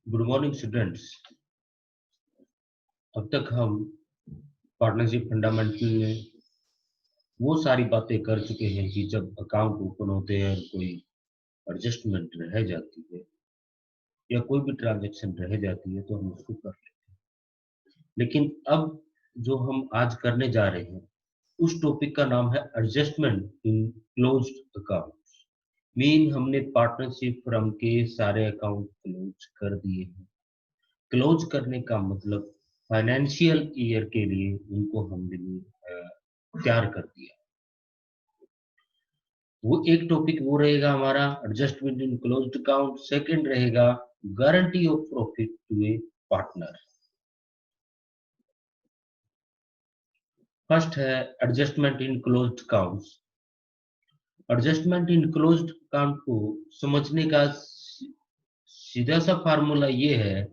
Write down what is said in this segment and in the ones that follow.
Good morning students. अब तक हम पार्टनरशिप फंडामेंटल में वो सारी बातें कर चुके हैं कि जब अकाउंट ओपन होते हैं और कोई एडजस्टमेंट रह जाती है या कोई भी ट्रांजैक्शन रह जाती है तो हम उसको कर लेते हैं। लेकिन अब जो हम आज करने जा रहे हैं उस टॉपिक का नाम है adjustment in closed account. Mean हमने पार्टनरशिप फर्म के सारे अकाउंट क्लोज कर दिए हैं। क्लोज करने का मतलब फाइनेंशियल ईयर के लिए उनको हमने तैयार कर दिया। वो एक टॉपिक वो रहेगा हमारा adjustment in closed account. Second रहेगा guarantee of profit to a partner. First है adjustment in closed accounts. Adjustment in closed account को समझने का सीधा सा फार्मूला ये है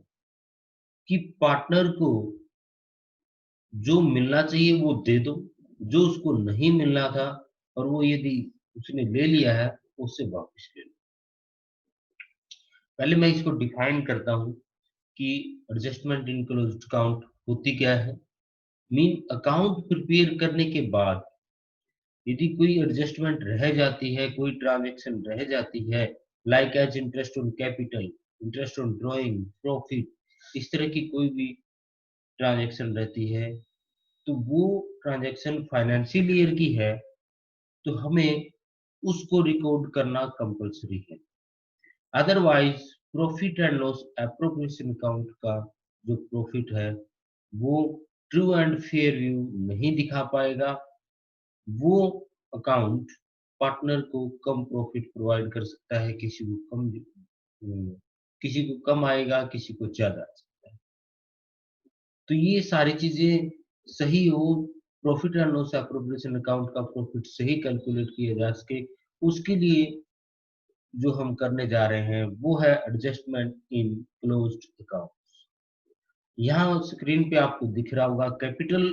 कि पार्टनर को जो मिलना चाहिए वो दे दो, जो उसको नहीं मिलना था और वो यदि उसने ले लिया है उससे वापस ले लो। पहले मैं इसको डिफाइन करता हूँ कि एडजस्टमेंट इन क्लोज्ड अकाउंट होती क्या है। मीन अकाउंट प्रिपेयर करने के बाद यदि कोई एडजस्टमेंट रह जाती है, कोई ट्रांजैक्शन रह जाती है, like as interest on capital, interest on drawing, profit, इस तरह की कोई भी ट्रांजैक्शन रहती है तो वो ट्रांजैक्शन फाइनेंशियल ईयर की है तो हमें उसको रिकॉर्ड करना कंपलसरी है। Otherwise profit and loss appropriation account का जो प्रॉफिट है वो ट्रू एंड फेयर व्यू नहीं दिखा पाएगा। वो अकाउंट पार्टनर को कम प्रॉफिट प्रोवाइड कर सकता है, किसी को कम आएगा, किसी को ज्यादा आ सकता है। तो ये सारी चीजें सही हो, profit and loss appropriation account का प्रॉफिट सही कैलकुलेट किया जा सके, उसके लिए जो हम करने जा रहे हैं वो है एडजस्टमेंट इन क्लोज्ड अकाउंट। यहाँ स्क्रीन पे आपको दिख रहा होगा कैपिटल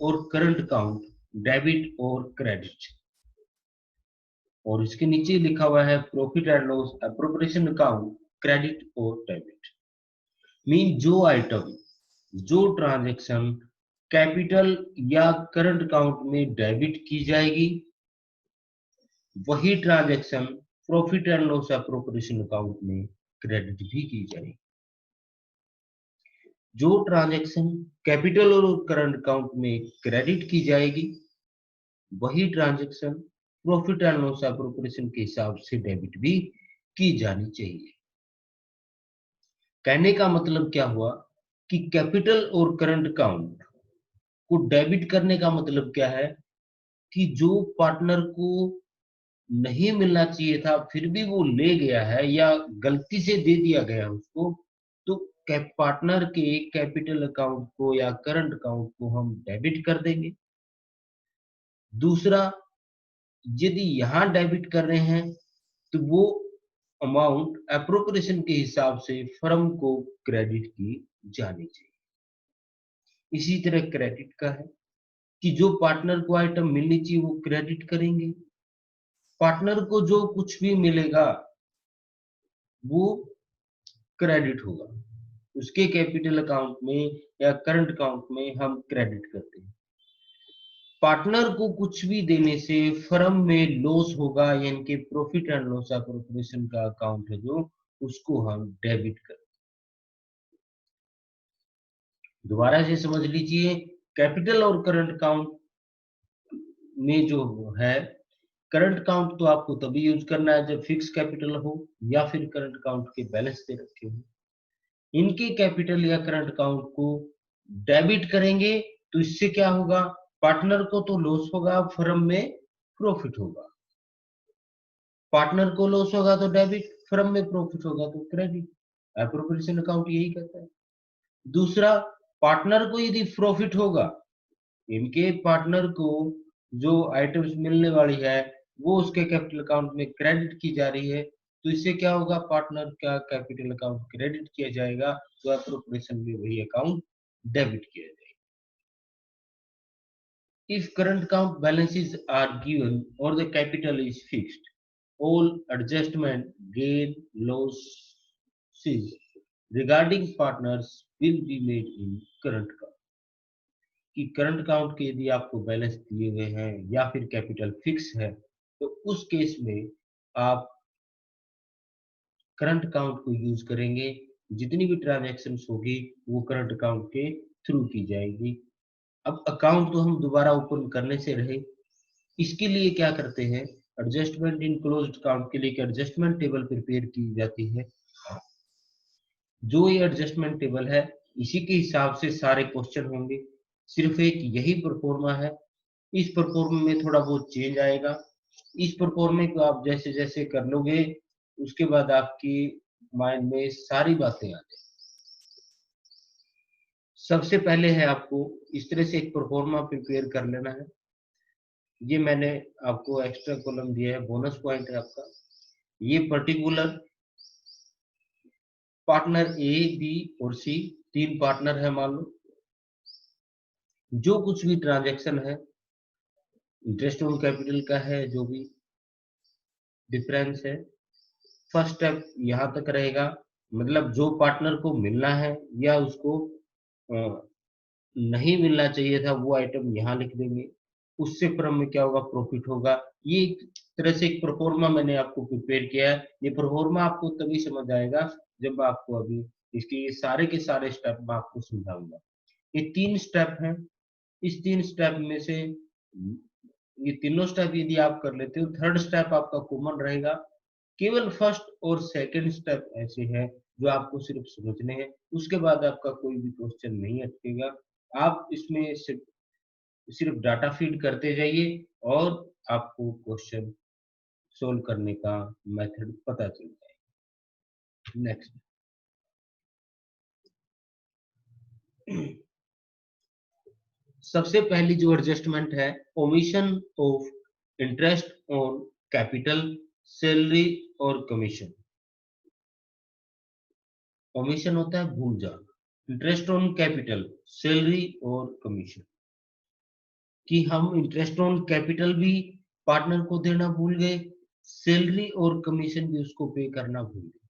और करंट अकाउंट, डेबिट और क्रेडिट, और इसके नीचे लिखा हुआ है profit and loss appropriation account, credit और डेबिट। मीन जो आइटम, जो ट्रांजैक्शन कैपिटल या करंट अकाउंट में डेबिट की जाएगी वही transaction profit and loss appropriation account में क्रेडिट भी की जाएगी। जो ट्रांजैक्शन कैपिटल और करंट अकाउंट में क्रेडिट की जाएगी वही transaction profit and loss appropriation के हिसाब से डेबिट भी की जानी चाहिए। कहने का मतलब क्या हुआ कि कैपिटल और करंट अकाउंट को डेबिट करने का मतलब क्या है कि जो पार्टनर को नहीं मिलना चाहिए था फिर भी वो ले गया है या गलती से दे दिया गया उसको, तो पार्टनर के कैपिटल अकाउंट को या करंट अकाउंट को हम डेबिट कर देंगे। दूसरा, यदि यहाँ डेबिट कर रहे हैं तो वो अमाउंट एप्रोप्रिएशन के हिसाब से फर्म को क्रेडिट की जानी चाहिए। इसी तरह क्रेडिट का है कि जो पार्टनर को आइटम मिलनी चाहिए वो क्रेडिट करेंगे। पार्टनर को जो कुछ भी मिलेगा वो क्रेडिट होगा, उसके कैपिटल अकाउंट में या करंट अकाउंट में हम क्रेडिट करते हैं। पार्टनर को कुछ भी देने से फर्म में लॉस होगा, यानी कि प्रॉफिट एंड लॉस एप्रोप्रिएशन का अकाउंट है जो उसको हम डेबिट करते हैं। दोबारा से समझ लीजिए, कैपिटल और करंट अकाउंट में जो है, करंट अकाउंट तो आपको तभी यूज करना है जब फिक्स कैपिटल हो या फिर करंट अकाउंट के बैलेंस दे रखे हो। इनके कैपिटल या करंट अकाउंट को डेबिट करेंगे तो इससे क्या होगा, पार्टनर को तो लॉस होगा, फर्म में प्रॉफिट होगा। पार्टनर को लॉस होगा तो डेबिट, फर्म में प्रॉफिट होगा तो क्रेडिट। एप्रोप्रिएशन अकाउंट यही कहता है। दूसरा, पार्टनर को यदि प्रॉफिट होगा, इनके पार्टनर को जो आइटम्स मिलने वाली है वो उसके कैपिटल अकाउंट में क्रेडिट की जा रही है, तो इससे क्या होगा, पार्टनर का कैपिटल अकाउंट क्रेडिट किया जाएगा तो एप्रोप्रिएशन में वही अकाउंट डेबिट किया जाएगा। If current account balances are given or the capital is fixed, all adjustment, gain, losses regarding partners will be made in current account, कि करंट अकाउंट के यदि आपको बैलेंस दिए हुए हैं या फिर कैपिटल फिक्स है, तो उस केस में आप करंट अकाउंट को यूज करेंगे। जितनी भी ट्रांजैक्शंस होगी वो करंट अकाउंट के थ्रू की जाएगी। अब अकाउंट तो हम दोबारा ओपन करने से रहे, इसके लिए क्या करते हैं, एडजस्टमेंट इन क्लोज्ड अकाउंट के लिए एक एडजस्टमेंट टेबल प्रिपेयर की जाती है। जो ये एडजस्टमेंट टेबल है इसी के हिसाब से सारे क्वेश्चन होंगे, सिर्फ एक यही परफॉर्मा है। इस परफॉर्मे में थोड़ा बहुत चेंज आएगा। इस परफॉर्मे को आप जैसे जैसे कर लोगे उसके बाद आपकी माइंड में सारी बातें आ जाएंगी। सबसे पहले है आपको इस तरह से एक परफॉर्मा प्रिपेयर कर लेना है। ये मैंने आपको एक्स्ट्रा कॉलम दिया है, बोनस पॉइंट है आपका। ये पर्टिकुलर पार्टनर ए बी और सी, तीन पार्टनर है मान लो। जो कुछ भी ट्रांजैक्शन है इंटरेस्ट ऑन कैपिटल का है, जो भी डिफरेंस है, फर्स्ट स्टेप यहाँ तक रहेगा। मतलब जो पार्टनर को मिलना है या उसको नहीं मिलना चाहिए था वो आइटम यहाँ लिख देंगे। उससे फर्म में क्या होगा, प्रॉफिट होगा। ये एक तरह से एक प्रोफोर्मा मैंने आपको प्रिपेयर किया है। ये प्रोफोर्मा आपको तभी समझ आएगा जब आपको अभी इसके ये सारे के सारे स्टेप मैं आपको समझाऊंगा। ये तीन स्टेप हैं। इस तीन स्टेप में से ये तीनों स्टेप यदि आप कर लेते हो, थर्ड स्टेप आपका कॉमन रहेगा। केवल फर्स्ट और सेकंड स्टेप ऐसे हैं जो आपको सिर्फ समझने हैं। उसके बाद आपका कोई भी क्वेश्चन नहीं अटकेगा। आप इसमें सिर्फ डाटा फीड करते जाइए और आपको क्वेश्चन सोल्व करने का मेथड पता चल जाएगा। नेक्स्ट, सबसे पहली जो एडजस्टमेंट है, omission of interest on capital, salary और कमीशन। ओमिशन होता है भूल जाना। इंटरेस्ट ऑन कैपिटल, सैलरी और कमीशन, कि हम इंटरेस्ट ऑन कैपिटल भी पार्टनर को देना भूल गए, सैलरी और कमीशन भी उसको पे करना भूल गए।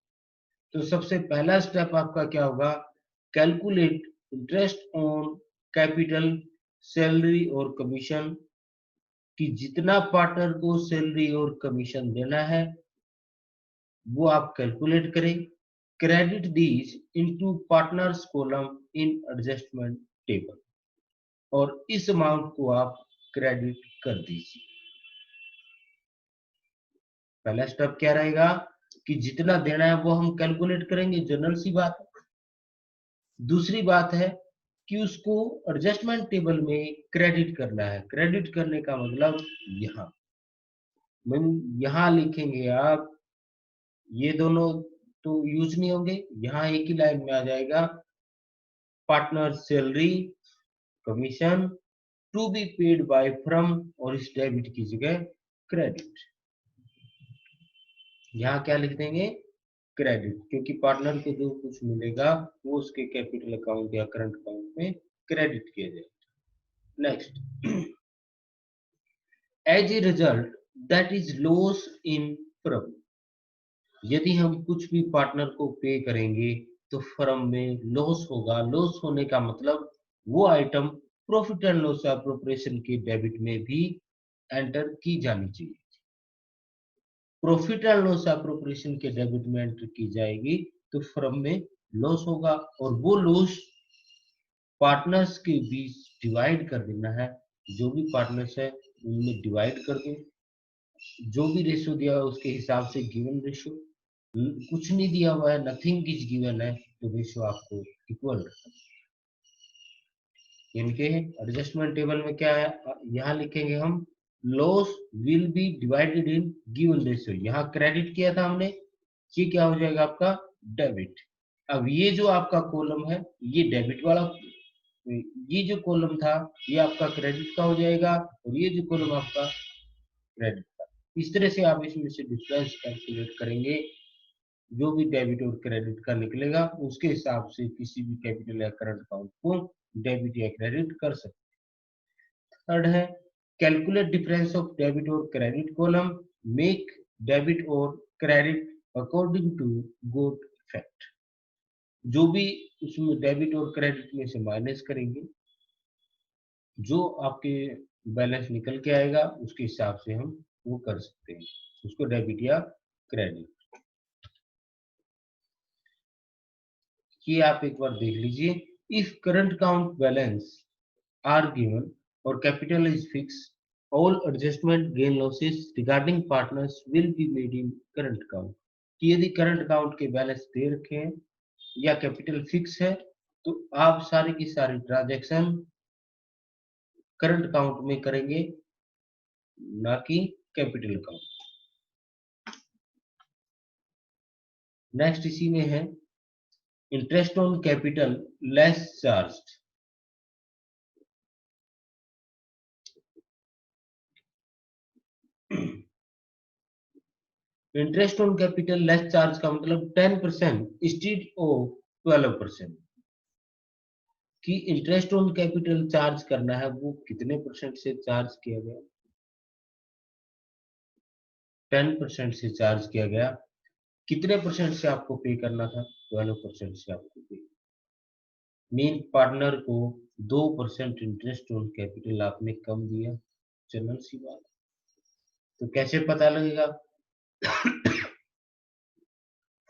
तो सबसे पहला स्टेप आपका क्या होगा, calculate interest on capital, salary और कमीशन, कि जितना पार्टनर को सैलरी और कमीशन देना है वो आप कैलकुलेट करें। Credit these into partners column in adjustment table, और इस अमाउंट को आप क्रेडिट कर दीजिए। पहला स्टेप क्या रहेगा कि जितना देना है वो हम कैलकुलेट करेंगे, जनरल सी बात है। दूसरी बात है कि उसको एडजस्टमेंट टेबल में क्रेडिट करना है। क्रेडिट करने का मतलब यहाँ यहाँ लिखेंगे आप, ये दोनों तो यूज नहीं होंगे, यहाँ एक ही लाइन में आ जाएगा, partner salary commission to be paid by from, और इस डेबिट की जगह क्रेडिट। यहाँ क्या लिख देंगे, क्रेडिट, क्योंकि पार्टनर को जो कुछ मिलेगा वो उसके कैपिटल अकाउंट या करंट अकाउंट में क्रेडिट किया जाएगा। Next, as a result that is loss in firm, यदि हम कुछ भी पार्टनर को पे करेंगे तो फर्म में लॉस होगा। लॉस होने का मतलब वो item profit and loss appropriation के डेबिट में भी एंटर की जानी चाहिए। प्रॉफिट एंड लॉस एप्रोप्रिएशन के डेबिट में एंटर की जाएगी तो फर्म में लॉस होगा, और वो लॉस पार्टनर्स के बीच डिवाइड कर देना है। जो भी पार्टनर्स है उनमें डिवाइड कर दो, जो भी रेशो दिया है उसके हिसाब से गिवन रेशो। कुछ नहीं दिया हुआ है, नथिंग इज गिवन है, तो रेशो आपको इक्वल रखना। इनके एडजस्टमेंट टेबल में क्या है, यहाँ लिखेंगे हम, loss will be divided in given ratio. यहाँ क्रेडिट किया था हमने, ये क्या हो जाएगा आपका डेबिट। अब ये जो आपका कॉलम है ये डेबिट वाला, ये जो कॉलम था ये आपका क्रेडिट का हो जाएगा, और ये जो कॉलम आपका क्रेडिट का। इस तरह से आप इसमें से डिफरेंस कैलकुलेट करेंगे, जो भी डेबिट और क्रेडिट का निकलेगा उसके हिसाब से किसी भी कैपिटल या करंट अकाउंट को डेबिट या क्रेडिट कर सकते हैं। थर्ड है, कैलकुलेट डिफरेंस ऑफ डेबिट और क्रेडिट कॉलम, मेक डेबिट और credit according to good effect. जो भी उसमें डेबिट और क्रेडिट में से माइनस करेंगे, जो आपके बैलेंस निकल के आएगा उसके हिसाब से हम वो कर सकते हैं, उसको डेबिट या क्रेडिट। ये आप एक बार देख लीजिए। If current count balance are given और capital is fix, all adjustment gain losses regarding partners will be made in current count. कि यदि करंट काउंट के बैलेंस दे रखे हैं या कैपिटल फिक्स है, तो आप सारी की सारी ट्रांजैक्शन करंट काउंट में करेंगे, ना कि कैपिटल काउंट। नेक्स्ट इसी में है interest on capital less charge. Interest on capital less charge का मतलब 10% इंस्टेड ऑफ 12%। कि इंटरेस्ट ऑन कैपिटल चार्ज करना है, वो कितने परसेंट से चार्ज किया गया? 10% से चार्ज किया गया। कितने परसेंट से आपको पे करना था? 12% से आपको पे। मेन पार्टनर को 2% इंटरेस्ट ऑन कैपिटल आपने कम दिया, चलन सी बात। तो कैसे पता लगेगा?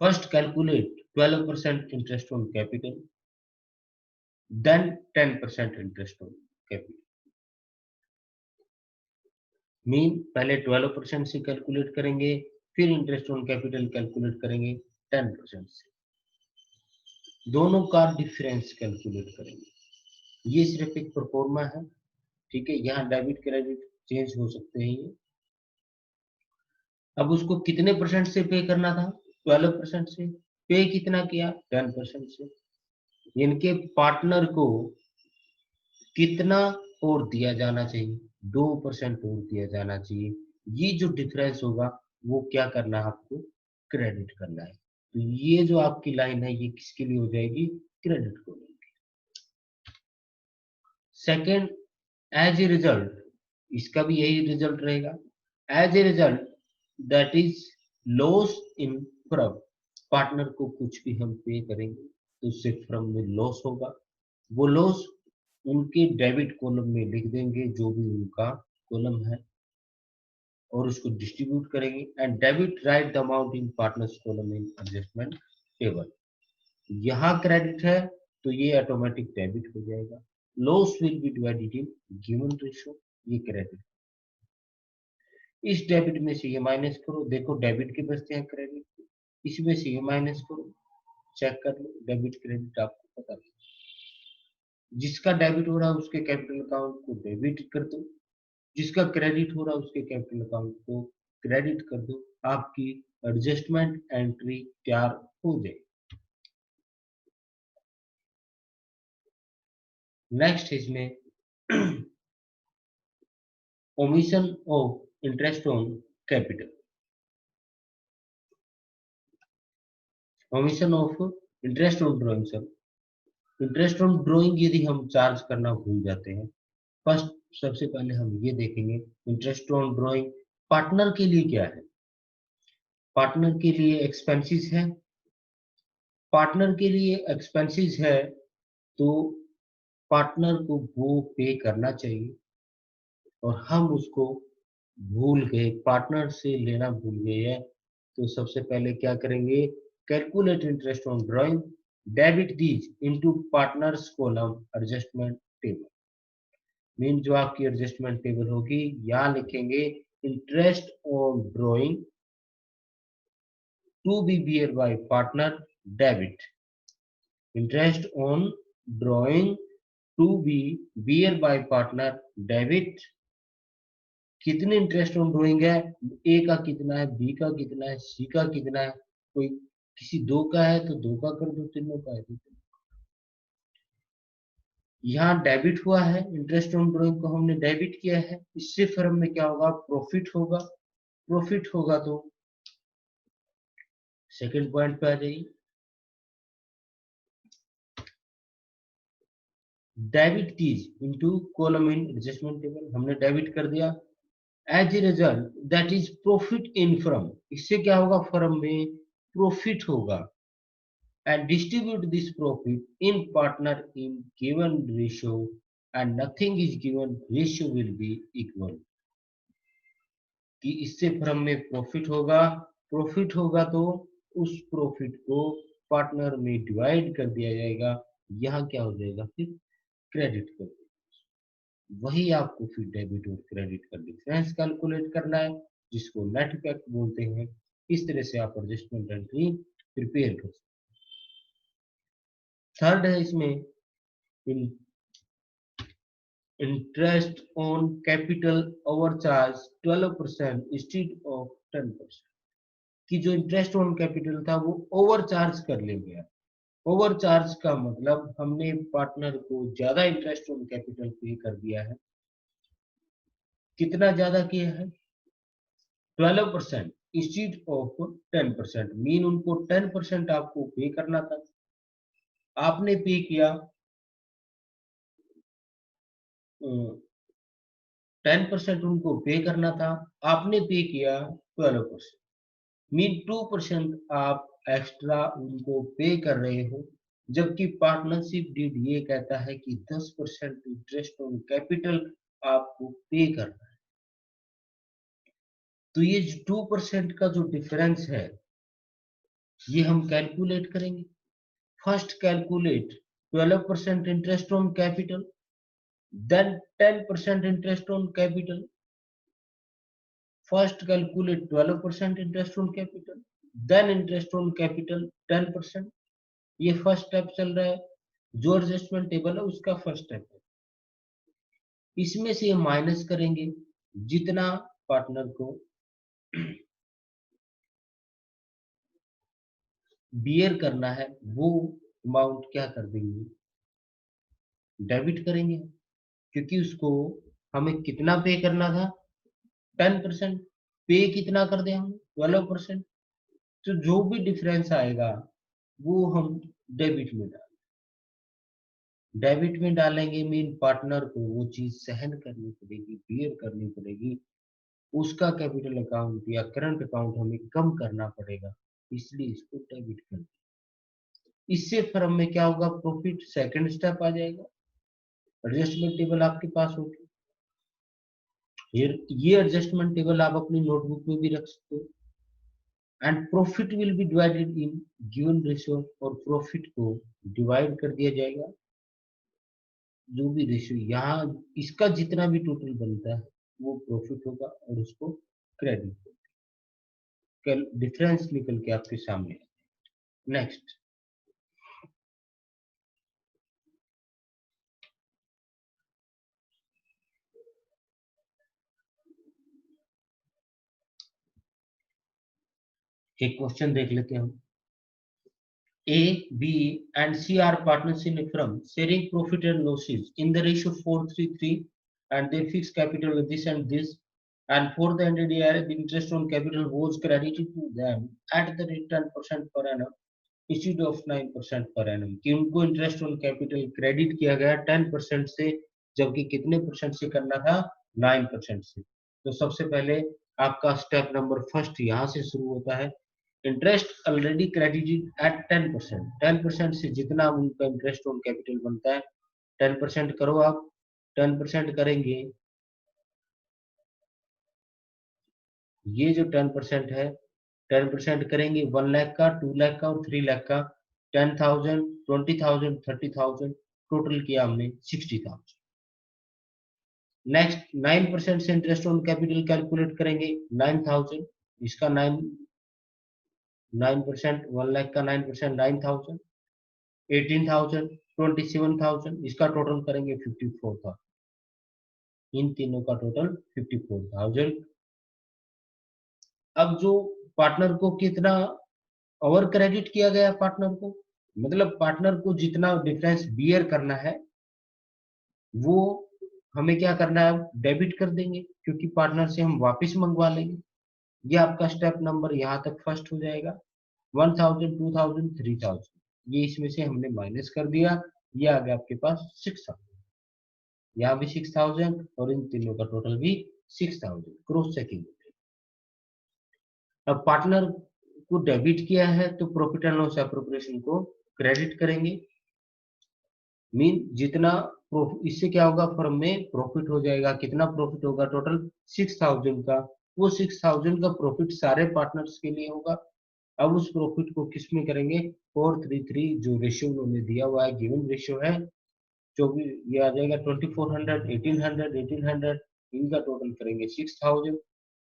First calculate 12% interest on capital, then 10% interest on capital. Mean पहले 12% से कैलकुलेट करेंगे, फिर इंटरेस्ट ऑन कैपिटल कैलकुलेट करेंगे 10% से। दोनों का डिफरेंस कैलकुलेट करेंगे। ये सिर्फ एक प्रोफॉर्मा है, ठीक है। यहाँ डेबिट क्रेडिट चेंज हो सकते हैं ये। अब उसको कितने परसेंट से पे करना था? 12% से। पे कितना किया? 10% से। इनके पार्टनर को कितना और दिया जाना चाहिए? 2% और दिया जाना चाहिए। ये जो डिफरेंस होगा वो क्या करना है आपको? क्रेडिट करना है। तो ये जो आपकी लाइन है ये किसके लिए हो जाएगी? क्रेडिट को। सेकेंड, एज ए रिजल्ट, इसका भी यही रिजल्ट रहेगा। As a result that is loss in firm, पार्टनर को कुछ भी हम पे करेंगे तो उससे फ्रम में लॉस होगा। वो लॉस उनके डेबिट कॉलम में लिख देंगे, जो भी उनका कॉलम है, और उसको डिस्ट्रीब्यूट करेंगे। And debit right the amount in partners column in adjustment table. यहाँ क्रेडिट है तो ये ऑटोमेटिक डेबिट हो जाएगा। Loss will be divided in given ratio, ये क्रेडिट। इस डेबिट में से ये माइनस करो, देखो डेबिट के बचते हैं क्रेडिट, इसमें से ये माइनस करो, चेक कर लो डेबिट क्रेडिट आपको पता है। जिसका डेबिट हो रहा है उसके कैपिटल अकाउंट को डेबिट कर दो, जिसका क्रेडिट हो रहा है उसके कैपिटल अकाउंट को क्रेडिट कर दो, आपकी एडजस्टमेंट एंट्री तैयार हो जाए। नेक्स्ट इसमें omission of interest on capital. Omission of interest on drawing sir. Interest on drawing यदि हम चार्ज करना भूल जाते हैं, फर्स्ट सबसे पहले हम ये देखेंगे इंटरेस्ट ऑन ड्रॉइंग पार्टनर के लिए क्या है। पार्टनर के लिए एक्सपेंसेस है। पार्टनर के लिए एक्सपेंसेस है तो पार्टनर को वो पे करना चाहिए, और हम उसको भूल गए, पार्टनर से लेना भूल गए हैं। तो सबसे पहले क्या करेंगे? Calculate interest on drawing, debit these into partners column adjustment table. Mean जो आपकी एडजस्टमेंट टेबल होगी, यहाँ लिखेंगे interest on drawing to be bear by partner debit. Interest on drawing to be bear by partner debit. कितने interest on drawing है? A का कितना है, बी का कितना है, सी का कितना है। कोई किसी दो का है तो दो का कर दो, तीनों का है तो यहाँ डेबिट हुआ है, इंटरेस्ट ऑन ड्राइंग को हमने डेबिट किया है, इससे फर्म में क्या होगा? प्रॉफिट होगा। प्रॉफिट होगा तो सेकंड पॉइंट पे आ जाइए। Debit these into column in adjustment table, हमने डेबिट कर दिया। As a result that is profit in firm, इससे क्या होगा? फर्म में प्रॉफिट होगा। and distribute this profit in partner in given ratio and nothing is given, ratio will be equal. कि इससे फर्म में प्रॉफिट होगा तो उस प्रॉफिट को पार्टनर में डिवाइड कर दिया जाएगा, यहाँ क्या हो जाएगा फिर क्रेडिट कर देगा। वही आपको फिर डेबिट और क्रेडिट का डिफरेंस कैलकुलेट करना है, जिसको नेट इफेक्ट बोलते हैं। इस तरह से आप एडजस्टमेंट एंट्री प्रिपेयर कर सकते हैं। थर्ड है इसमें interest on capital overcharge 12% instead of 10%, कि जो इंटरेस्ट ऑन कैपिटल था वो ओवरचार्ज कर ले गया। ओवरचार्ज का मतलब हमने पार्टनर को ज्यादा इंटरेस्ट ऑन कैपिटल पे कर दिया है। कितना ज्यादा किया है? 12% इंस्टेड ऑफ 10%, मीन उनको 10% आपको पे करना था, आपने पे किया 10% उनको पे करना था, आपने पे किया 12%, मीन 2% आप एक्स्ट्रा उनको पे कर रहे हो, जबकि पार्टनरशिप डीड ये कहता है कि 10% इंटरेस्ट ऑन कैपिटल आपको पे करना है। तो ये 2% का जो डिफरेंस है ये हम कैलकुलेट करेंगे। First calculate 12% interest on capital, then 10% interest on capital. First calculate 12% interest on capital, then interest on capital 10%. ये फर्स्ट स्टेप चल रहा है, जो एडजस्टमेंट टेबल है उसका फर्स्ट स्टेप है। इसमें से माइनस करेंगे, जितना पार्टनर को बियर करना है वो अमाउंट क्या कर देंगे, डेबिट करेंगे, क्योंकि उसको हमें कितना पे करना था 10%, पे कितना कर दें हम 12%, तो जो भी डिफरेंस आएगा वो हम डेबिट में डालेंगे, मीन पार्टनर को वो चीज सहन करनी पड़ेगी, बियर करनी पड़ेगी, उसका कैपिटल अकाउंट या करंट अकाउंट हमें कम करना पड़ेगा, इसलिए इसको डेबिट कर दें। इससे फर्म में क्या होगा, प्रॉफिट सेकंड स्टेप आ जाएगा, एडजस्टमेंट टेबल आपके पास होगी। फिर ये एडजस्टमेंट टेबल आप अपनी नोटबुक में भी रख सकते हो। And profit will be divided in given ratio, और प्रॉफिट को डिवाइड कर दिया जाएगा, जो भी रेशियो यहाँ इसका जितना भी टोटल बनता है वो प्रॉफिट होगा और उसको क्रेडिट, डिफरेंस निकल के आपके सामने। नेक्स्ट, एक क्वेश्चन देख लेते हैं हम। A, B and C are partners in a firm sharing profit and losses in the ratio 4:3 and they fix capital with this and this, and for the ended year the interest on capital was credited to them at the rate 10% per annum instead of 9% per annum, कि उनको interest on capital credit किया गया 10% से, जबकि कितने percent से करना था 9% से। तो सबसे पहले आपका स्टेप नंबर फर्स्ट यहाँ से शुरू होता है। इंटरेस्ट ऑलरेडी क्रेडिटेड एट 10%, 10% से जितना उनका इंटरेस्ट ऑन कैपिटल बनता है 10% करो आप, 10% करेंगे, ये जो 10% है 10% करेंगे 1 लाख का, 2 लाख का और 3 लाख का, 10,000, 20,000, 30,000, टोटल किया हमने 60,000। नेक्स्ट 9% से इंटरेस्ट ऑन कैपिटल कैलकुलेट करेंगे 9,000, इसका 9%, 1 लाख का 9% 9,000, 18,000, 27,000, इसका टोटल करेंगे 54,000, इन तीनों का टोटल 54,000। अब जो पार्टनर को कितना ओवर क्रेडिट किया गया, पार्टनर को मतलब पार्टनर को जितना डिफरेंस बियर करना है वो हमें क्या करना है, डेबिट कर देंगे, क्योंकि पार्टनर से हम वापस मंगवा लेंगे। ये आपका स्टेप नंबर यहाँ तक फर्स्ट हो जाएगा। 1000, 2000, 3000, ये इसमें से हमने माइनस कर दिया, ये आ गया आपके पास 6000, यहाँ भी 6000 और इन तीनों का टोटल भी 6000, क्रॉस चेकिंग। अब पार्टनर को डेबिट किया है तो प्रॉफिट एंड लॉस एप्रोप्रिएशन को क्रेडिट करेंगे। मीन जितना इससे क्या होगा, फर्म में प्रॉफिट हो जाएगा। कितना प्रॉफिट होगा? टोटल 6000 का। वो 6000 का प्रॉफिट सारे पार्टनर्स के लिए होगा। अब उस प्रॉफिट को किस में करेंगे? 433 जो रेशियो उन्होंने दिया हुआ है, गिवन रेशियो है, जो भी ये आ जाएगा 2400, 1800, 1800, इनका टोटल करेंगे 6000।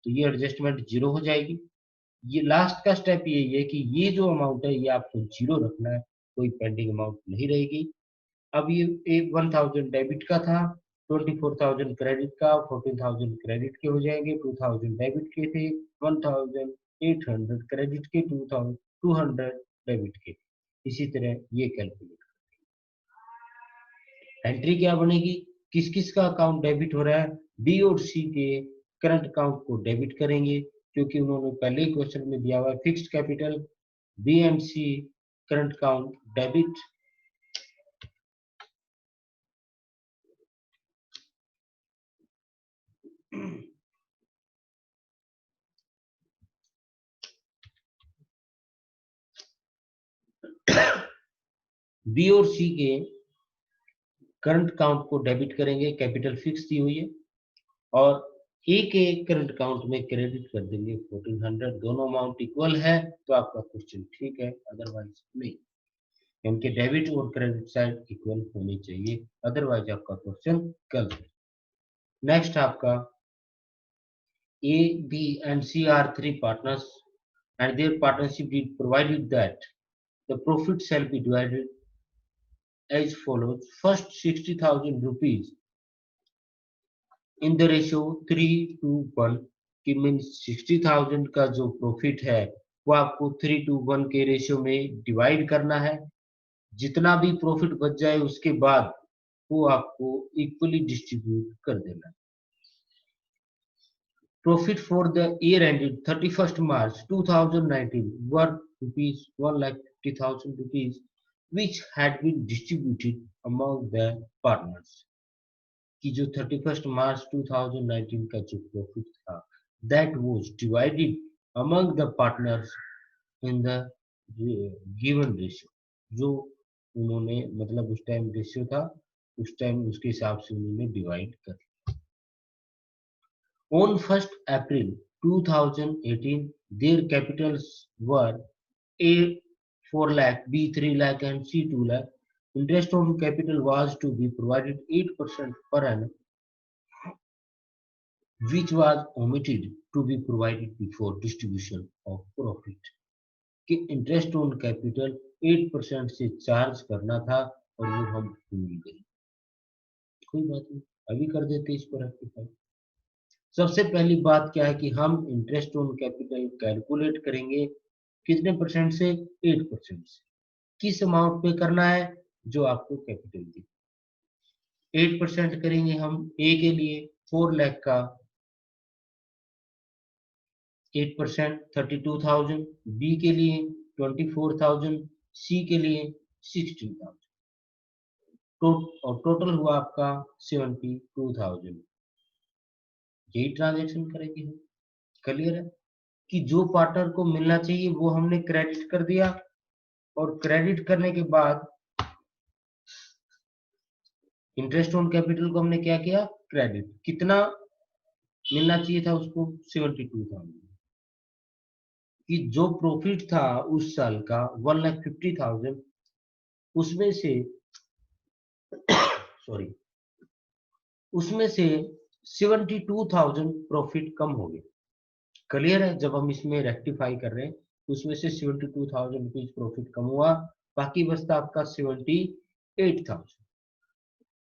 तो ये एडजस्टमेंट जीरो हो जाएगी। ये लास्ट का स्टेप यही है कि ये जो अमाउंट है ये आपको जीरो रखना है, कोई पेंडिंग अमाउंट नहीं रहेगी। अब ये एक 1000 डेबिट का था, 24,000 क्रेडिट का, 14,000 क्रेडिट के हो जाएंगे, 2000 डेबिट के थे, 1800 क्रेडिट के, 2200 डेबिट के। इसी तरह ये कैलकुलेट। एंट्री क्या बनेगी? किस किस का अकाउंट डेबिट हो रहा है? बी और सी के करंट अकाउंट को डेबिट करेंगे, क्योंकि उन्होंने पहले क्वेश्चन में दिया हुआ है fixed capital. B and C current account debit. B और सी के करंट अकाउंट को डेबिट करेंगे, कैपिटल फिक्स दी हुई है, और ए के करंट अकाउंट में क्रेडिट कर देंगे 1400। दोनों अमाउंट इक्वल है तो आपका क्वेश्चन ठीक है, अदरवाइज नहीं। इनके डेबिट और क्रेडिट साइड इक्वल होनी चाहिए, अदरवाइज आपका क्वेश्चन गलत है। नेक्स्ट आपका A, B and C are three partners and their partnership deed provided that the profit shall be divided as follows. First 60,000 rupees in the ratio 3:1 कि means 60,000 का जो profit है वो आपको 3:1 के रेशियो में डिवाइड करना है। जितना भी प्रॉफिट बच जाए उसके बाद वो आपको इक्वली डिस्ट्रीब्यूट कर देना है। Profit for the year ended 31st March 2019 were rupees 1,50,000 rupees, which had been distributed among the partners. कि जो 31st March 2019 का जो प्रॉफिट था that was divided among the partners in the given ratio, जो उन्होंने मतलब उस टाइम रेशियो था, उस टाइम उसके हिसाब से उन्होंने डिवाइड कर। On 1st April 2018, their capitals were A 4 lakh, B 3 lakh and C 2 lakh. Interest on capital was to be provided 8% per annum, which was omitted to be provided before distribution of profit. कि interest on capital 8% से charge करना था और वो हम भूल गए। कोई बात नहीं, अभी कर देते इस पर रेक्टिफाई। सबसे पहली बात क्या है कि हम इंटरेस्ट ऑन कैपिटल कैलकुलेट करेंगे कितने परसेंट से? 8% से। किस अमाउंट पे करना है? जो आपको कैपिटल दी। 8% करेंगे हम ए के लिए 4 लाख का 8% 32,000, बी के लिए 24,000, सी के लिए 16,000, और टोटल हुआ आपका 72,000। यही ट्रांजेक्शन करेंगे हम। क्लियर है कि जो पार्टनर को मिलना चाहिए वो हमने क्रेडिट कर दिया, और क्रेडिट करने के बाद इंटरेस्ट ऑन कैपिटल को हमने क्या किया? क्रेडिट। कितना मिलना चाहिए था उसको? 72,000। कि जो प्रॉफिट था उस साल का 1,50,000, उसमें से सॉरी उसमें से 72,000 प्रॉफिट कम हो गया। क्लियर है? जब हम इसमें रेक्टिफाई कर रहे हैं उसमें से 72,000 रुपीज प्रॉफिट कम हुआ, बाकी बचता आपका 78,000।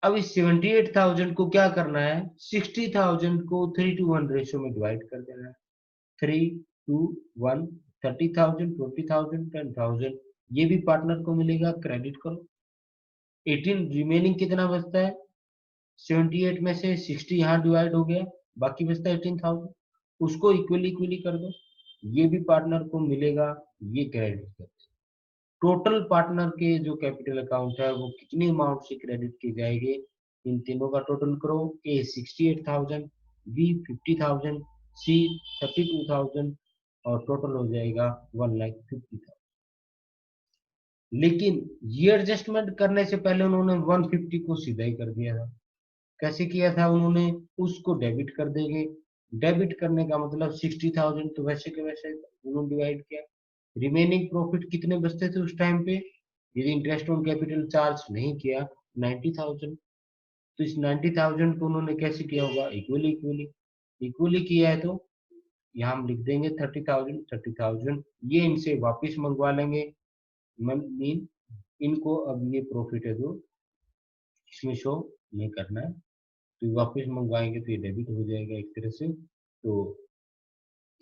अब इस 78,000 को क्या करना है? 60,000 को 3:1 रेशियो में डिवाइड कर देना है। 3:1, 30,000, 20,000, 10,000, ये भी पार्टनर को मिलेगा, क्रेडिट करो। 18 रिमेनिंग कितना बचता है? 78 में से 60 यहाँ डिवाइड हो गया, बाकी बचता है 18,000, उसको इक्वली कर दो, ये भी पार्टनर को मिलेगा, ये क्रेडिट कर दो। टोटल पार्टनर के जो कैपिटल अकाउंट है वो कितनी अमाउंट से क्रेडिट किए जाएंगे? इन तीनों का टोटल करो। ए 68,000, बी 50,000, सी 32,000, और टोटल हो जाएगा 1,50,000। लेकिन ये एडजस्टमेंट करने से पहले उन्होंने 150 को सीधा ही कर दिया था। कैसे किया था उन्होंने? उसको डेबिट कर देंगे। डेबिट करने का मतलब 60,000 तो वैसे के वैसे उन्होंने डिवाइड किया। रिमेनिंग प्रॉफिट कितने बचते थे उस टाइम पे? यदि इंटरेस्ट ऑन कैपिटल चार्ज नहीं किया 90,000, तो इस 90,000 को उन्होंने कैसे किया होगा? इक्वली इक्वली इक्वली किया है, तो यहाँ हम लिख देंगे 30,000 ये इनसे वापस मंगवा लेंगे। मीन इनको अब ये प्रॉफिट है जो इसमें शो नहीं करना है, तो वापस मंगवाएंगे तो ये डेबिट हो जाएगा एक तरह से। तो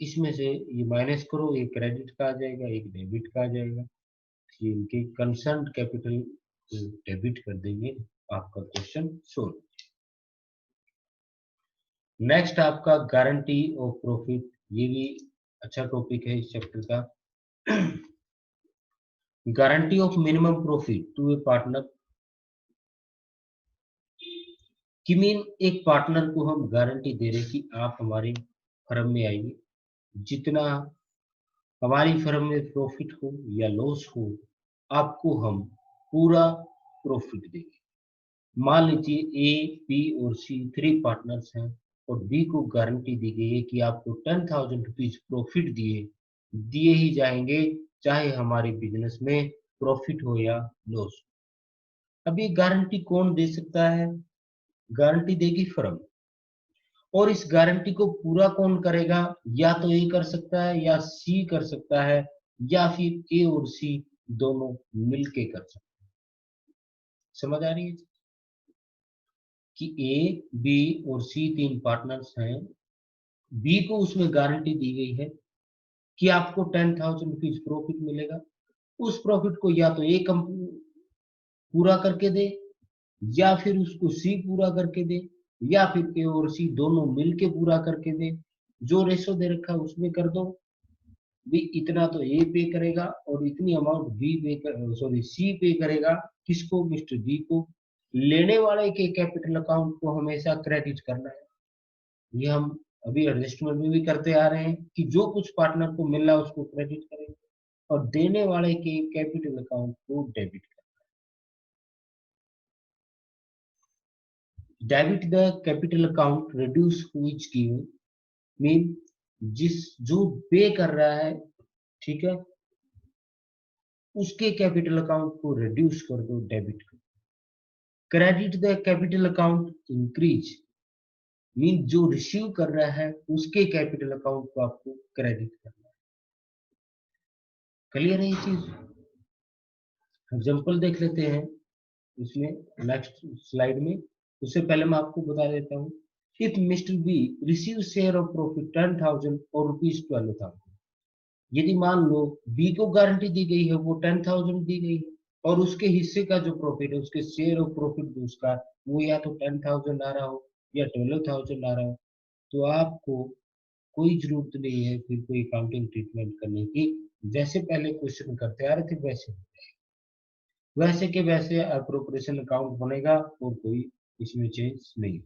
इसमें से ये माइनस करो, एक क्रेडिट का आ जाएगा, एक डेबिट का आ जाएगा। ये इनके कंसर्न कैपिटल को डेबिट कर देंगे। आपका क्वेश्चन सोल्व। नेक्स्ट आपका गारंटी ऑफ प्रॉफिट, ये भी अच्छा टॉपिक है इस चैप्टर का। Guarantee of minimum profit to a partner कि मीन एक पार्टनर को हम गारंटी दे रहे कि आप हमारे फर्म में आइए, जितना हमारी फर्म में प्रॉफिट हो या लॉस हो, आपको हम पूरा प्रॉफिट देंगे। मान लीजिए ए, बी और सी 3 पार्टनर्स हैं और बी को गारंटी दी गई है कि आपको 10,000 रुपीज प्रॉफिट दिए ही जाएंगे, चाहे हमारे बिजनेस में प्रॉफिट हो या लॉस। अब ये गारंटी कौन दे सकता है? गारंटी देगी फर्म। और इस गारंटी को पूरा कौन करेगा? या तो ए कर सकता है या सी कर सकता है, या फिर ए और सी दोनों मिलके कर सकते हैं। समझ आ रही है कि ए, बी और सी 3 पार्टनर्स हैं। बी को उसमें गारंटी दी गई है कि आपको 10,000 रुपीज प्रॉफिट मिलेगा। उस प्रॉफिट को या तो ए कंपनी पूरा करके दे, या फिर उसको सी पूरा करके दे, या फिर ए और सी दोनों मिलके पूरा करके दे। जो रेशो दे रखा है उसमें कर दो। भी इतना तो ए पे करेगा और इतनी अमाउंट बी पे सॉरी सी पे करेगा। किसको? मिस्टर बी को। लेने वाले के कैपिटल अकाउंट को हमेशा क्रेडिट करना है। ये हम अभी एडजस्टमेंट में भी करते आ रहे हैं कि जो कुछ पार्टनर को मिल रहा है उसको क्रेडिट करेंगे, और देने वाले के कैपिटल अकाउंट को डेबिट करें। Debit the capital account reduce which given, mean जिस जो पे कर रहा है, ठीक है, उसके कैपिटल अकाउंट को रिड्यूस कर दो, डेबिट कर। Credit the capital account increase, mean जो रिसीव कर रहा है उसके कैपिटल अकाउंट को आपको क्रेडिट करना है। क्लियर है ये चीज? एग्जाम्पल देख लेते हैं इसमें नेक्स्ट स्लाइड में। उससे पहले मैं आपको बता देता हूँ, if mister B receive share of profit 10,000 और रुपीज 12,000, यदि मान लो बी को गारंटी दी गई है, वो 10,000 दी गई है, और उसके हिस्से का जो प्रॉफिट है, उसके शेयर ऑफ प्रॉफिट जो उसका, वो या तो 10,000 आ रहा हो या 12,000 आ रहा हो, तो आपको कोई जरूरत नहीं है फिर कोई अकाउंटिंग ट्रीटमेंट करने की। जैसे पहले क्वेश्चन करते आ रहे थे वैसे के वैसे अप्रोप्रिएशन अकाउंट बनेगा और कोई इसमें चेंज नहीं।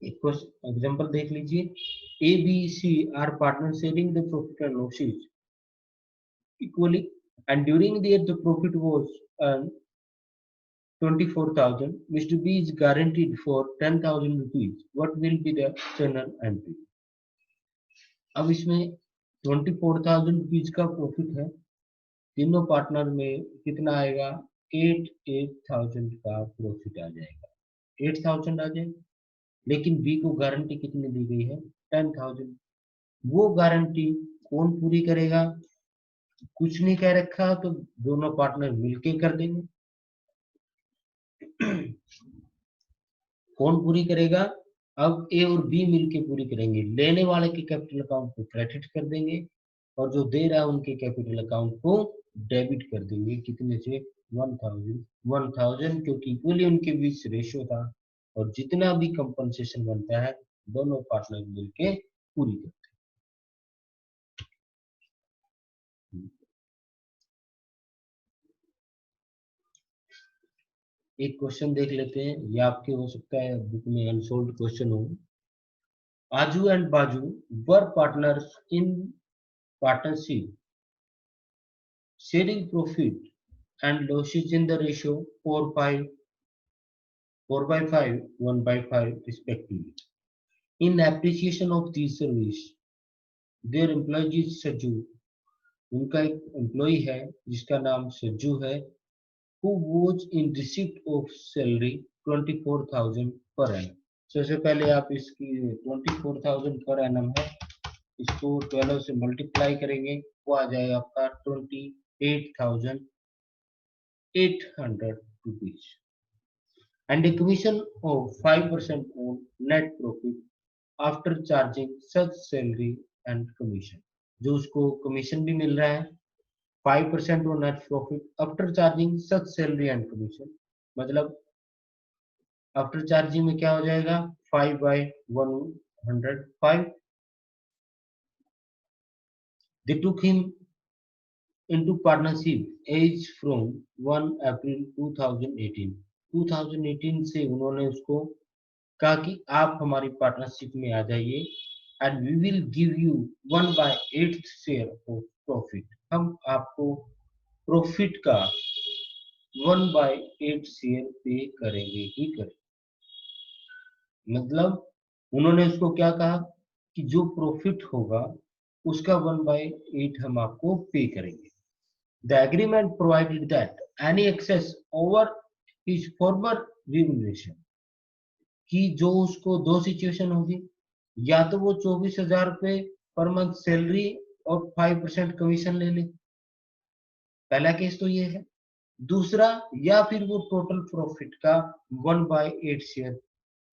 एक क्वेश्चन एग्जांपल देख लीजिए। A B C are partner sharing the profit and losses equally, and during the year the profit was 24,000. Mr. B is guaranteed for 10,000 rupees. What will be the journal entry? अब इसमें 24,000 rupees का profit है, तीनों partner में कितना आएगा? 8,000 का profit आ जाएगा, 8,000 आ जाएगा। लेकिन बी को गारंटी कितनी दी गई है? 10,000। वो गारंटी कौन पूरी करेगा? कुछ नहीं कह रखा, तो दोनों पार्टनर मिलके कर देंगे। कौन पूरी करेगा? अब ए और बी मिलके पूरी करेंगे। लेने वाले के कैपिटल अकाउंट को क्रेडिट कर देंगे, और जो दे रहा है उनके कैपिटल अकाउंट को डेबिट कर देंगे। कितने से? 1,000 क्योंकि इक्वली उनके बीच रेशियो था, और जितना भी कंपनसेशन बनता है दोनों पार्टनर मिलके पूरी करते हैं। एक क्वेश्चन देख लेते हैं, ये आपके हो सकता है बुक में अनसोल्व क्वेश्चन हो। Aju and Baju were partners in partnership, sharing profit and losses in the ratio 4 by 5, 1 by 5 respectively. In appreciation of these service, their employee is Saju. उनका एक एम्प्लॉय है जिसका नाम सज्जू है, who was in receipt of salary 24,000 per annum. सबसे पहले आप इसकी 24,000 पर एनम है, इसको 12 से मल्टीप्लाई करेंगे, वो आ जाएगा आपका 28,800 rupees and a commission of 5% on net profit after charging such salary and commission. जो उसको कमीशन भी मिल रहा है 5% on net profit after charging such salary and commission, मतलब आफ्टर चार्जिंग में क्या हो जाएगा 5 by 105. They took him into partnership age from 1 April 2018. 2018 से उन्होंने उसको कहा कि आप हमारी पार्टनरशिप में आ जाइए and we will give you 1/8 share of profit. हम आपको प्रॉफिट का 1/8 शेयर पे करेंगे ही करेंगे. मतलब उन्होंने उसको क्या कहा कि जो प्रॉफिट होगा उसका 1/8 हम आपको पे करेंगे. The agreement provided that any excess over his former remuneration, कि जो उसको दो सिचुएशन होगी, या तो वो 24,000 रुपए पर मंथ सैलरी और 5% कमीशन ले ले, पहला केस तो ये है. दूसरा, या फिर वो टोटल प्रॉफिट का 1/8 शेयर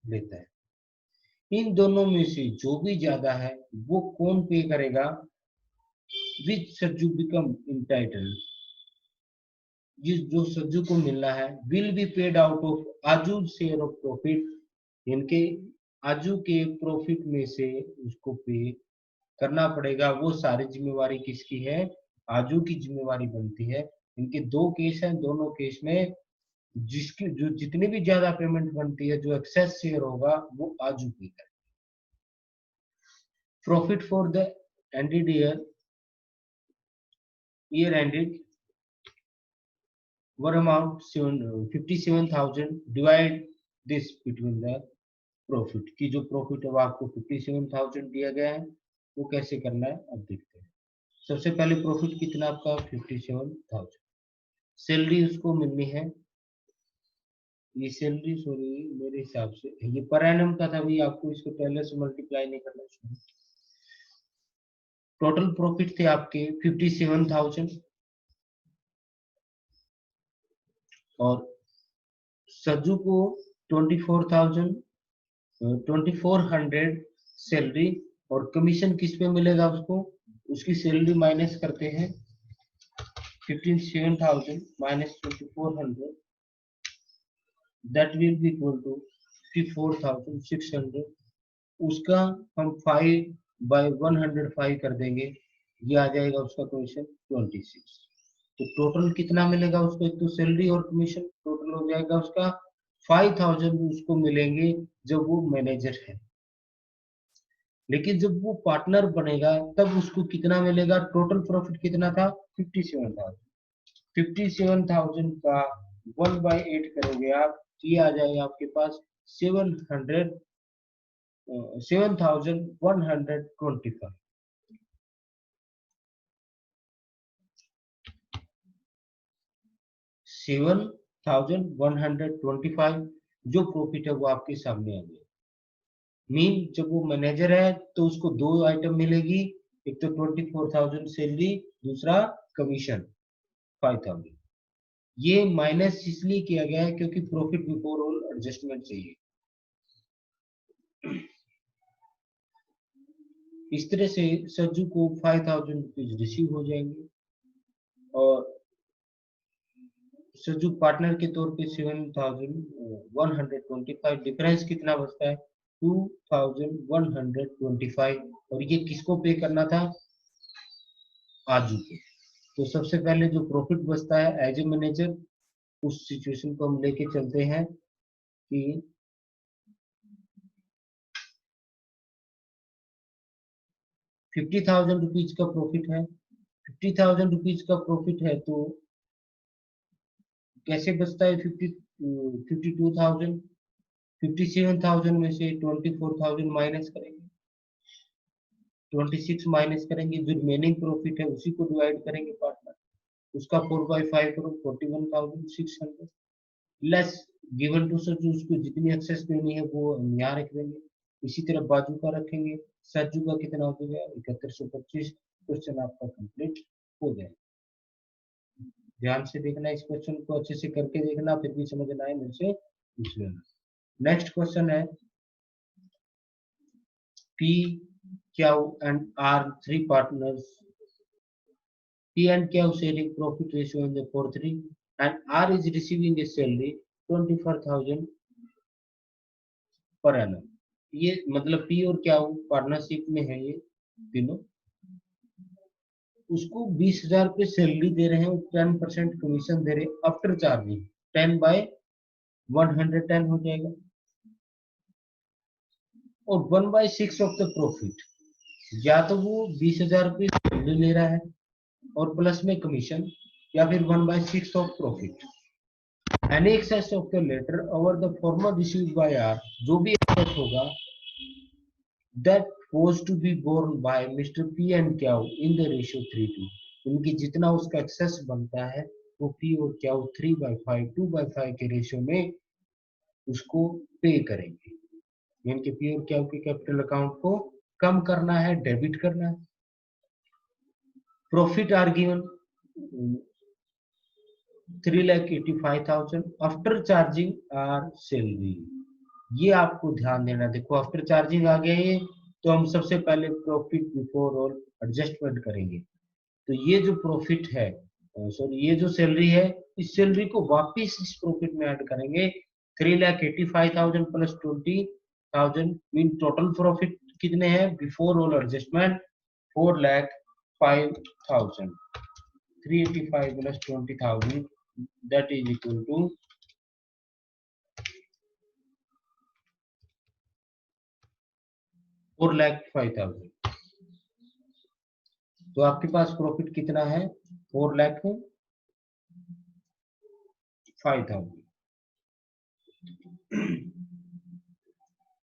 लेता है. इन दोनों में से जो भी ज्यादा है वो कौन पे करेगा, विच सज्जू बिकम इंटाइटल्ड, जो सज्जू को मिलना है, will be paid out of आजू शेयर ऑफ प्रॉफिट, इनके आजू के प्रॉफिट में से उसको पे करना पड़ेगा. वो सारी जिम्मेवारी किसकी है, आजू की जिम्मेवारी बनती है. इनके दो केस हैं, दोनों केस में जिसकी जो जितनी भी ज्यादा पेमेंट बनती है, जो एक्सेस शेयर होगा वो आजू पे करेगा. Profit for the ended year ended were amount 57,000. Divide this between the profit की, जो प्रॉफिट है वो आपको 57,000 दिया गया है, वो कैसे करना है अब देखते हैं. सबसे पहले प्रॉफिट कितना आपका 57,000. सैलरी उसको मिलनी है, ये सैलरी सॉरी मेरे हिसाब से ये पर एनम का था भाई, आपको इसको पहले से मल्टीप्लाई नहीं करना चाहिए. टोटल प्रॉफिट थे आपके 57,000 और सज्जू को 24,400 सैलरी और कमीशन किस पे मिलेगा उसको, उसकी सैलरी माइनस करते हैं 57,000 minus 2,400, that will be equal to 54,600. उसका हम 5/105 कर देंगे, ये आ जाएगा उसका कमीशन 26. तो टोटल कितना मिलेगा उसको, एक तो सैलरी और कमीशन टोटल हो जाएगा उसका 5,000 उसको मिलेंगे जब वो मैनेजर है. लेकिन जब वो पार्टनर बनेगा तब उसको कितना मिलेगा, टोटल प्रॉफिट कितना था 57,000. 57,000 का 1/8 करोगे आप, ये आ जाएगा आपके पास 7,125. 7,125 जो प्रॉफिट है वो आपके सामने आ गया. मीन जब वो मैनेजर है तो उसको दो आइटम मिलेगी, एक तो 24,000 सैलरी, दूसरा कमीशन 5,000. ये माइनस इसलिए किया गया है क्योंकि प्रॉफिट बिफोर ऑल एडजस्टमेंट चाहिए. इस तरह से सज्जू को 5,000 रुपीज रिसीव हो जाएंगे और सज्जू पार्टनर के तौर पे 7,125. डिफरेंस कितना बचता है 2,125 और ये किसको पे करना था, आजू को. तो सबसे पहले जो प्रॉफिट बचता है एज ए मैनेजर, उस सिचुएशन को हम लेके चलते हैं कि 50,000 रुपीज का प्रॉफिट है, 50,000 रुपीज का प्रॉफिट है, तो कैसे बचता है 52,000? 57,000 में से 24,000 माइनस करेंगे, 26 माइनस करेंगे, जो रिमेनिंग प्रॉफिट है उसी को डिवाइड करेंगे पार्टनर, उसका 4/5 करो, 41,600 लेस गिवन टू सच, उसको जितनी एक्सेस देनी है वो हम यहाँ रख देंगे। इसी तरह बाजू का रखेंगे, सज्जू का कितना हो जाएगा 7125। क्वेश्चन आपका कंप्लीट हो जाएगा। ध्यान से देखना, इस क्वेश्चन को अच्छे से करके देखना, फिर भी समझ ना आए मेरे से पूछ लेना। नेक्स्ट क्वेश्चन है P, Q and R three partners. P and Q sharing profit ratio in the 4:3 and R is receiving a salary 24,000 per annum. ये मतलब P और Q पार्टनरशिप में है, ये तीनों, उसको 20,000 रुपये सैलरी दे रहे हैं और 10% कमीशन दे रहे हैं आफ्टर चार्जिंग, 10/110 हो जाएगा, और 1/6 ऑफ द प्रॉफिट, या तो वो 20,000 रुपये सैलरी ले रहा है और प्लस में कमीशन, या फिर 1/6 of profit. Any excess of the latter over the former received by R, जो भी एक्सेस होगा, that was to be borne by Mr. P and Q in the ratio 3:2. इनकी जितना उसका एक्सेस बनता है वो P और Q 3/5 2/5 के रेशियो में उसको पे करेंगे। इनके P और Q के कैपिटल अकाउंट को कम करना है, डेबिट करना है। Profit are given 3,85,000 after charging R salary. ये आपको ध्यान देना, देखो आफ्टर चार्जिंग आ गया ये, तो हम सबसे पहले प्रॉफिट बिफोर ऑल एडजस्टमेंट करेंगे। तो ये जो प्रॉफिट है, सॉरी ये जो सैलरी है, इस सैलरी को वापस इस प्रॉफिट में ऐड करेंगे। 3,85,000 प्लस 20,000 मीन टोटल प्रॉफिट कितने हैं before all adjustment 4,05,000। 385 plus 20,000 that is equal to 4,05,000। तो आपके पास प्रॉफिट कितना है 4,05,000।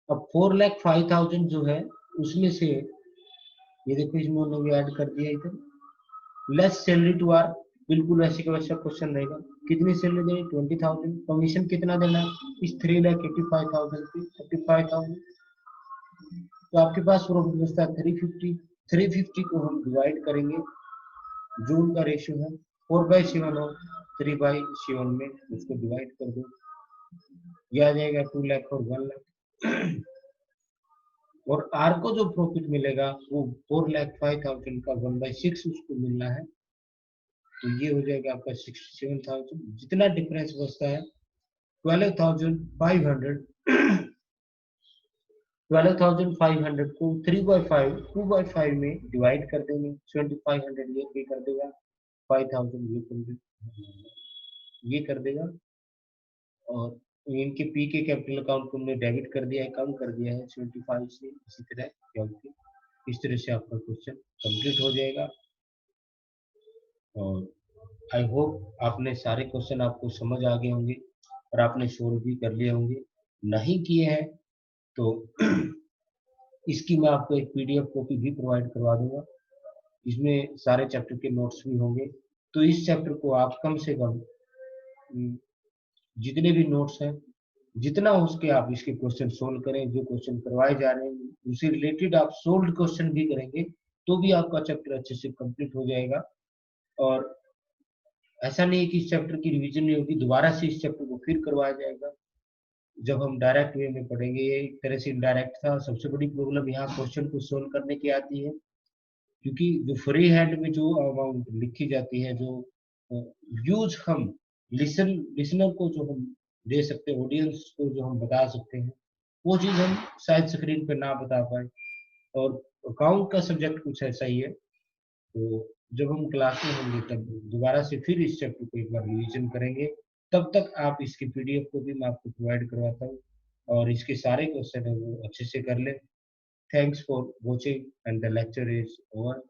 अब 4,05,000 जो है उसमें से ये देखो इसमें उन्होंने ऐड कर दिया इधर, लेस सैलरी टू आर, बिल्कुल वैसे का वैसा क्वेश्चन रहेगा। कितनी सैलरी देनी 20,000, कमीशन कितना देना इस 3,85,000 की 35,000, तो आपके पास प्रॉफिट बचता है 350। 350 को हम डिवाइड करेंगे, जो उनका रेशियो है 4/7 और 3/7 में उसको डिवाइड कर दो, ये आ जाएगा 2 लाख और 1 लाख। और आर को जो प्रॉफिट मिलेगा वो 4,05,000 का 1/6 उसको मिलना है, तो ये हो जाएगा आपका 67,000। जितना डिफरेंस बचता है 12,500 12,500 को 3/5 2/5 में डिवाइड कर देंगे, 7,500 ये पे कर देगा, 5,000 ये कर देगा, और इनके पी के कैपिटल अकाउंट को हमने डेबिट कर दिया है, कम कर दिया है 75 से, इसी तरह क्योंकि इस तरह से आपका क्वेश्चन कंप्लीट हो जाएगा। और आई होप आपने सारे क्वेश्चन आपको समझ आ गए होंगे और आपने सोल्व भी कर लिए होंगे। नहीं किए हैं तो इसकी मैं आपको एक पीडीएफ कॉपी भी प्रोवाइड करवा दूंगा, इसमें सारे चैप्टर के नोट्स भी होंगे। तो इस चैप्टर को आप कम से कम जितने भी नोट्स हैं जितना हो सके आप इसके क्वेश्चन सोल्व करें, जो क्वेश्चन करवाए जा रहे हैं उससे रिलेटेड आप सोल्व क्वेश्चन भी करेंगे तो भी आपका चैप्टर अच्छे से कंप्लीट हो जाएगा। और ऐसा नहीं है कि इस चैप्टर की रिवीजन नहीं होगी, दोबारा से इस चैप्टर को फिर करवाया जाएगा जब हम डायरेक्ट वे में पढ़ेंगे। ये एक तरह से इनडायरेक्ट था। सबसे बड़ी प्रॉब्लम यहाँ क्वेश्चन को सोल्व करने की आती है, क्योंकि जो फ्री हैंड में जो अमाउंट लिखी जाती है, जो व्यूज हम लिसनर को जो हम दे सकते हैं, ऑडियंस को जो हम बता सकते हैं, वो चीज हम शायद स्क्रीन पे ना बता पाए। और अकाउंट का सब्जेक्ट कुछ ऐसा ही है, तो जब हम क्लास में होंगे तब दोबारा से फिर इस चैप्टर को एक बार रिवीजन करेंगे। तब तक आप इसकी पीडीएफ को भी मैं आपको प्रोवाइड करवाता हूँ और इसके सारे क्वेश्चन है वो अच्छे से कर लें। Thanks for watching and the lecture is over.